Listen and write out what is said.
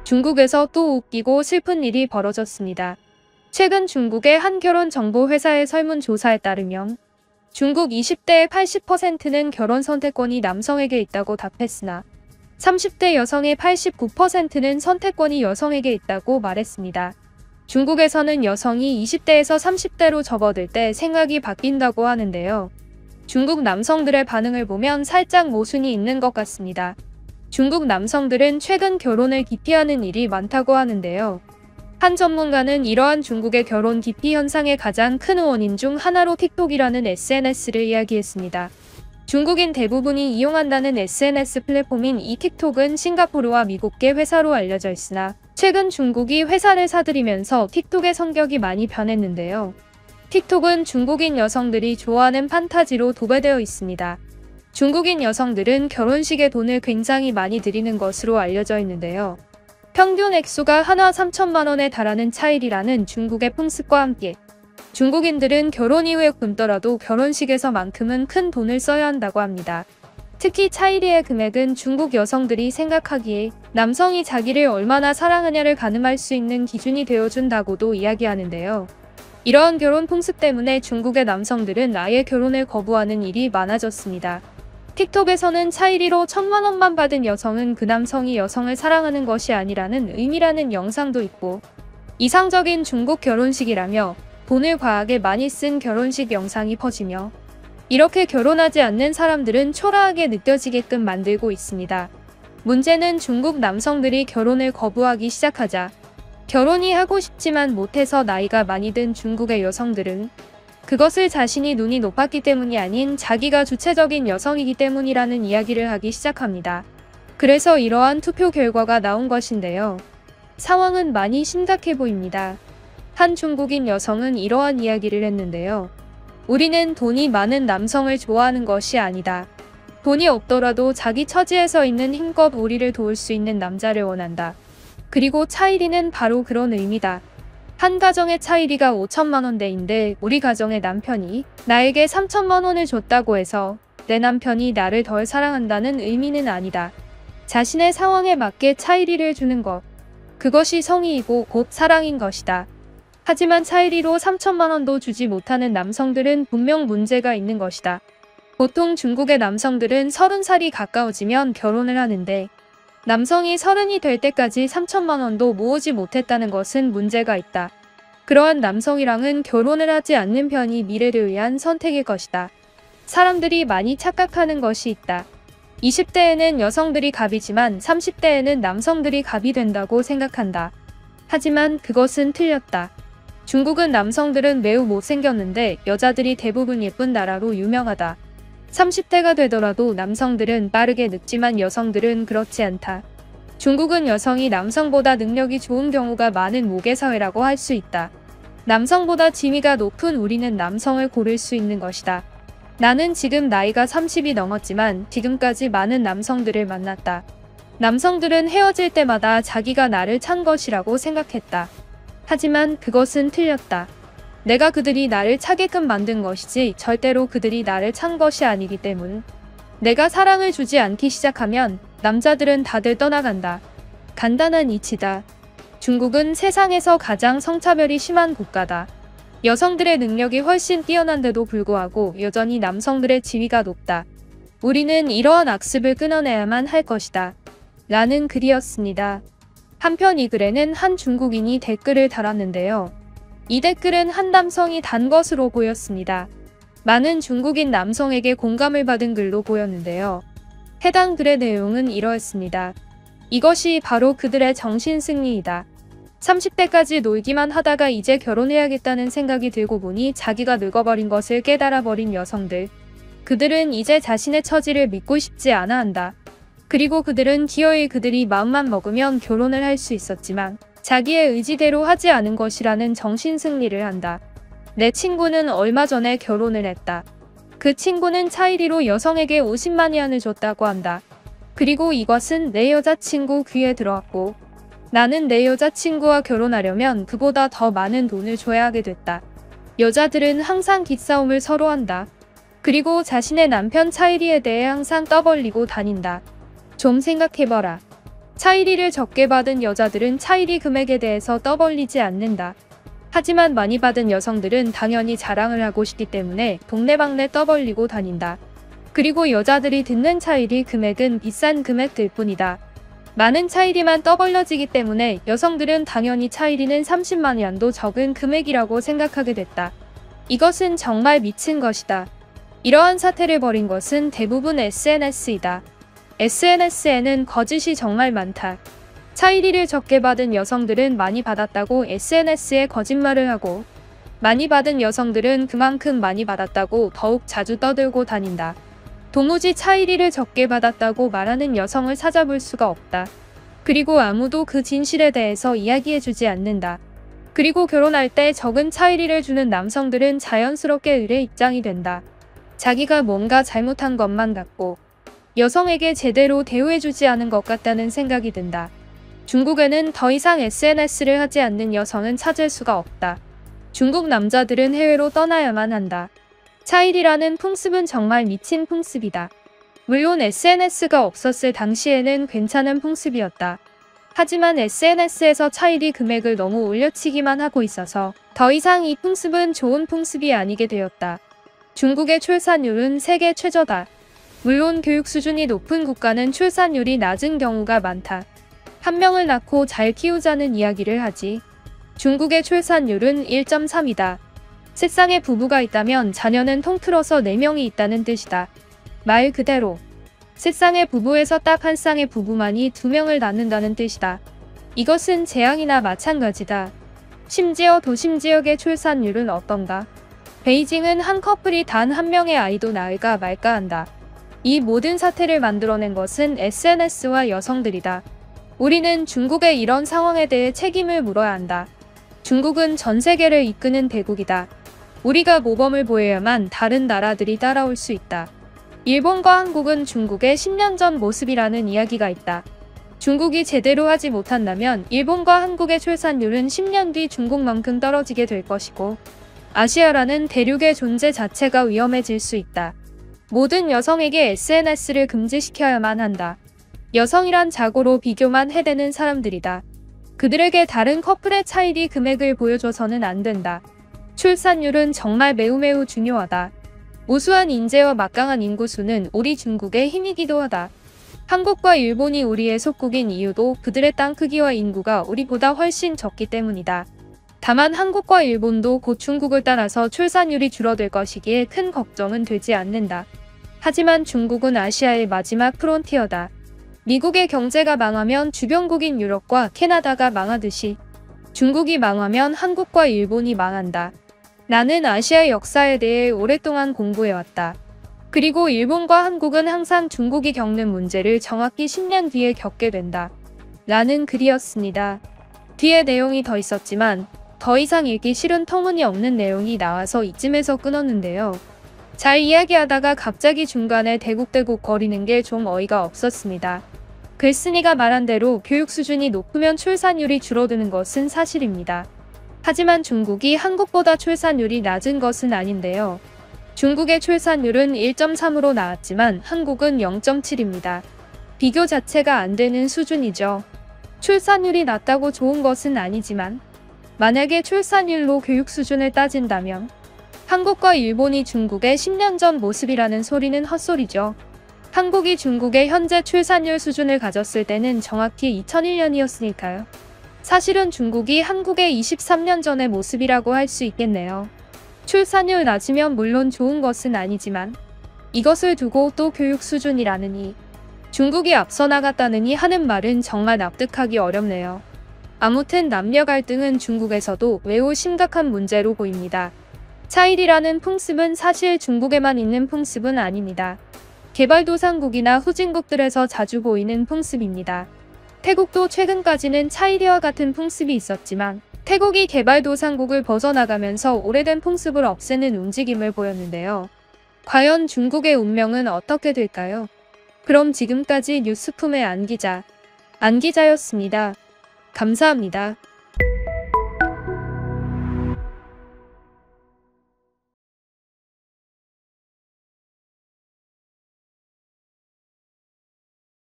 중국에서 또 웃기고 슬픈 일이 벌어졌습니다. 최근 중국의 한 결혼정보회사의 설문조사에 따르면 중국 20대의 80%는 결혼 선택권이 남성에게 있다고 답했으나 30대 여성의 89%는 선택권이 여성에게 있다고 말했습니다. 중국에서는 여성이 20대에서 30대로 접어들 때 생각이 바뀐다고 하는데요. 중국 남성들의 반응을 보면 살짝 모순이 있는 것 같습니다. 중국 남성들은 최근 결혼을 기피하는 일이 많다고 하는데요. 한 전문가는 이러한 중국의 결혼 기피 현상의 가장 큰 원인 중 하나로 틱톡이라는 SNS를 이야기했습니다. 중국인 대부분이 이용한다는 SNS 플랫폼인 이 틱톡은 싱가포르와 미국계 회사로 알려져 있으나 최근 중국이 회사를 사들이면서 틱톡의 성격이 많이 변했는데요. 틱톡은 중국인 여성들이 좋아하는 판타지로 도배되어 있습니다. 중국인 여성들은 결혼식에 돈을 굉장히 많이 들이는 것으로 알려져 있는데요. 평균 액수가 하나 3천만 원에 달하는 차일이라는 중국의 풍습과 함께 중국인들은 결혼 이후에 굶더라도 결혼식에서만큼은 큰 돈을 써야 한다고 합니다. 특히 차일이의 금액은 중국 여성들이 생각하기에 남성이 자기를 얼마나 사랑하냐를 가늠할 수 있는 기준이 되어준다고도 이야기하는데요. 이러한 결혼 풍습 때문에 중국의 남성들은 아예 결혼을 거부하는 일이 많아졌습니다. 틱톡에서는 차일이로 1,000만 원만 받은 여성은 그 남성이 여성을 사랑하는 것이 아니라는 의미라는 영상도 있고 이상적인 중국 결혼식이라며 돈을 과하게 많이 쓴 결혼식 영상이 퍼지며 이렇게 결혼하지 않는 사람들은 초라하게 느껴지게끔 만들고 있습니다. 문제는 중국 남성들이 결혼을 거부하기 시작하자 결혼이 하고 싶지만 못해서 나이가 많이 든 중국의 여성들은 그것을 자신이 눈이 높았기 때문이 아닌 자기가 주체적인 여성이기 때문이라는 이야기를 하기 시작합니다. 그래서 이러한 투표 결과가 나온 것인데요. 상황은 많이 심각해 보입니다. 한 중국인 여성은 이러한 이야기를 했는데요. 우리는 돈이 많은 남성을 좋아하는 것이 아니다. 돈이 없더라도 자기 처지에서 있는 힘껏 우리를 도울 수 있는 남자를 원한다. 그리고 차일이는 바로 그런 의미다. 한 가정의 차일이가 5천만 원대인데 우리 가정의 남편이 나에게 3천만 원을 줬다고 해서 내 남편이 나를 덜 사랑한다는 의미는 아니다. 자신의 상황에 맞게 차일이를 주는 것. 그것이 성의이고 곧 사랑인 것이다. 하지만 차일이로 3천만 원도 주지 못하는 남성들은 분명 문제가 있는 것이다. 보통 중국의 남성들은 30살이 가까워지면 결혼을 하는데 남성이 30이 될 때까지 3천만 원도 모으지 못했다는 것은 문제가 있다. 그러한 남성이랑은 결혼을 하지 않는 편이 미래를 위한 선택일 것이다. 사람들이 많이 착각하는 것이 있다. 20대에는 여성들이 갑이지만 30대에는 남성들이 갑이 된다고 생각한다. 하지만 그것은 틀렸다. 중국은 남성들은 매우 못생겼는데 여자들이 대부분 예쁜 나라로 유명하다. 30대가 되더라도 남성들은 빠르게 늙지만 여성들은 그렇지 않다. 중국은 여성이 남성보다 능력이 좋은 경우가 많은 모계사회라고 할 수 있다. 남성보다 지위가 높은 우리는 남성을 고를 수 있는 것이다. 나는 지금 나이가 30이 넘었지만 지금까지 많은 남성들을 만났다. 남성들은 헤어질 때마다 자기가 나를 찬 것이라고 생각했다. 하지만 그것은 틀렸다. 내가 그들이 나를 차게끔 만든 것이지 절대로 그들이 나를 찬 것이 아니기 때문. 내가 사랑을 주지 않기 시작하면 남자들은 다들 떠나간다. 간단한 이치다. 중국은 세상에서 가장 성차별이 심한 국가다. 여성들의 능력이 훨씬 뛰어난데도 불구하고 여전히 남성들의 지위가 높다. 우리는 이러한 악습을 끊어내야만 할 것이다. 라는 글이었습니다. 한편 이 글에는 한 중국인이 댓글을 달았는데요. 이 댓글은 한 남성이 단 것으로 보였습니다. 많은 중국인 남성에게 공감을 받은 글로 보였는데요. 해당 글의 내용은 이러했습니다. 이것이 바로 그들의 정신승리이다. 30대까지 놀기만 하다가 이제 결혼해야겠다는 생각이 들고 보니 자기가 늙어버린 것을 깨달아버린 여성들. 그들은 이제 자신의 처지를 믿고 싶지 않아 한다. 그리고 그들은 기어이 그들이 마음만 먹으면 결혼을 할 수 있었지만 자기의 의지대로 하지 않은 것이라는 정신승리를 한다. 내 친구는 얼마 전에 결혼을 했다. 그 친구는 차일이로 여성에게 50만 위안을 줬다고 한다. 그리고 이것은 내 여자친구 귀에 들어왔고 나는 내 여자친구와 결혼하려면 그보다 더 많은 돈을 줘야 하게 됐다. 여자들은 항상 기싸움을 서로 한다. 그리고 자신의 남편 차일이에 대해 항상 떠벌리고 다닌다. 좀 생각해봐라. 차이리를 적게 받은 여자들은 차이리 금액에 대해서 떠벌리지 않는다. 하지만 많이 받은 여성들은 당연히 자랑을 하고 싶기 때문에 동네방네 떠벌리고 다닌다. 그리고 여자들이 듣는 차이리 금액은 비싼 금액들 뿐이다. 많은 차이리만 떠벌려지기 때문에 여성들은 당연히 차이리는 30만 원도 적은 금액이라고 생각하게 됐다. 이것은 정말 미친 것이다. 이러한 사태를 벌인 것은 대부분 SNS이다. SNS에는 거짓이 정말 많다. 차이리를 적게 받은 여성들은 많이 받았다고 SNS에 거짓말을 하고, 많이 받은 여성들은 그만큼 많이 받았다고 더욱 자주 떠들고 다닌다. 도무지 차이리를 적게 받았다고 말하는 여성을 찾아볼 수가 없다. 그리고 아무도 그 진실에 대해서 이야기해주지 않는다. 그리고 결혼할 때 적은 차이리를 주는 남성들은 자연스럽게 을의 입장이 된다. 자기가 뭔가 잘못한 것만 같고 여성에게 제대로 대우해주지 않은 것 같다는 생각이 든다. 중국에는 더 이상 SNS를 하지 않는 여성은 찾을 수가 없다. 중국 남자들은 해외로 떠나야만 한다. 차이리라는 풍습은 정말 미친 풍습이다. 물론 SNS가 없었을 당시에는 괜찮은 풍습이었다. 하지만 SNS에서 차이리 금액을 너무 올려치기만 하고 있어서 더 이상 이 풍습은 좋은 풍습이 아니게 되었다. 중국의 출산율은 세계 최저다. 물론 교육 수준이 높은 국가는 출산율이 낮은 경우가 많다. 한 명을 낳고 잘 키우자는 이야기를 하지. 중국의 출산율은 1.3이다. 세 쌍의 부부가 있다면 자녀는 통틀어서 4명이 있다는 뜻이다. 말 그대로 세 쌍의 부부에서 딱 한 쌍의 부부만이 2명을 낳는다는 뜻이다. 이것은 재앙이나 마찬가지다. 심지어 도심 지역의 출산율은 어떤가? 베이징은 한 커플이 단 한 명의 아이도 낳을까 말까 한다. 이 모든 사태를 만들어낸 것은 SNS와 여성들이다. 우리는 중국의 이런 상황에 대해 책임을 물어야 한다. 중국은 전 세계를 이끄는 대국이다. 우리가 모범을 보여야만 다른 나라들이 따라올 수 있다. 일본과 한국은 중국의 10년 전 모습이라는 이야기가 있다. 중국이 제대로 하지 못한다면 일본과 한국의 출산율은 10년 뒤 중국만큼 떨어지게 될 것이고, 아시아라는 대륙의 존재 자체가 위험해질 수 있다. 모든 여성에게 SNS를 금지시켜야만 한다. 여성이란 자고로 비교만 해대는 사람들이다. 그들에게 다른 커플의 차이리 금액을 보여줘서는 안 된다. 출산율은 정말 매우 중요하다. 우수한 인재와 막강한 인구수는 우리 중국의 힘이기도 하다. 한국과 일본이 우리의 속국인 이유도 그들의 땅 크기와 인구가 우리보다 훨씬 적기 때문이다. 다만 한국과 일본도 곧 중국을 따라서 출산율이 줄어들 것이기에 큰 걱정은 되지 않는다. 하지만 중국은 아시아의 마지막 프론티어다. 미국의 경제가 망하면 주변국인 유럽과 캐나다가 망하듯이 중국이 망하면 한국과 일본이 망한다. 나는 아시아 역사에 대해 오랫동안 공부해왔다. 그리고 일본과 한국은 항상 중국이 겪는 문제를 정확히 10년 뒤에 겪게 된다. 라는 글이었습니다. 뒤에 내용이 더 있었지만 더 이상 읽기 싫은 터무니없는 내용이 나와서 이쯤에서 끊었는데요. 잘 이야기하다가 갑자기 중간에 대국대국 거리는 게 좀 어이가 없었습니다. 글쓴이가 말한 대로 교육 수준이 높으면 출산율이 줄어드는 것은 사실입니다. 하지만 중국이 한국보다 출산율이 낮은 것은 아닌데요. 중국의 출산율은 1.3으로 나왔지만 한국은 0.7입니다. 비교 자체가 안 되는 수준이죠. 출산율이 낮다고 좋은 것은 아니지만 만약에 출산율로 교육 수준을 따진다면 한국과 일본이 중국의 10년 전 모습이라는 소리는 헛소리죠. 한국이 중국의 현재 출산율 수준을 가졌을 때는 정확히 2001년이었으니까요. 사실은 중국이 한국의 23년 전의 모습이라고 할 수 있겠네요. 출산율 낮으면 물론 좋은 것은 아니지만 이것을 두고 또 교육 수준이라느니 중국이 앞서 나갔다느니 하는 말은 정말 납득하기 어렵네요. 아무튼 남녀 갈등은 중국에서도 매우 심각한 문제로 보입니다. 차이리라는 풍습은 사실 중국에만 있는 풍습은 아닙니다. 개발도상국이나 후진국들에서 자주 보이는 풍습입니다. 태국도 최근까지는 차이리와 같은 풍습이 있었지만 태국이 개발도상국을 벗어나가면서 오래된 풍습을 없애는 움직임을 보였는데요. 과연 중국의 운명은 어떻게 될까요? 그럼 지금까지 뉴스품의 안기자였습니다. 감사합니다.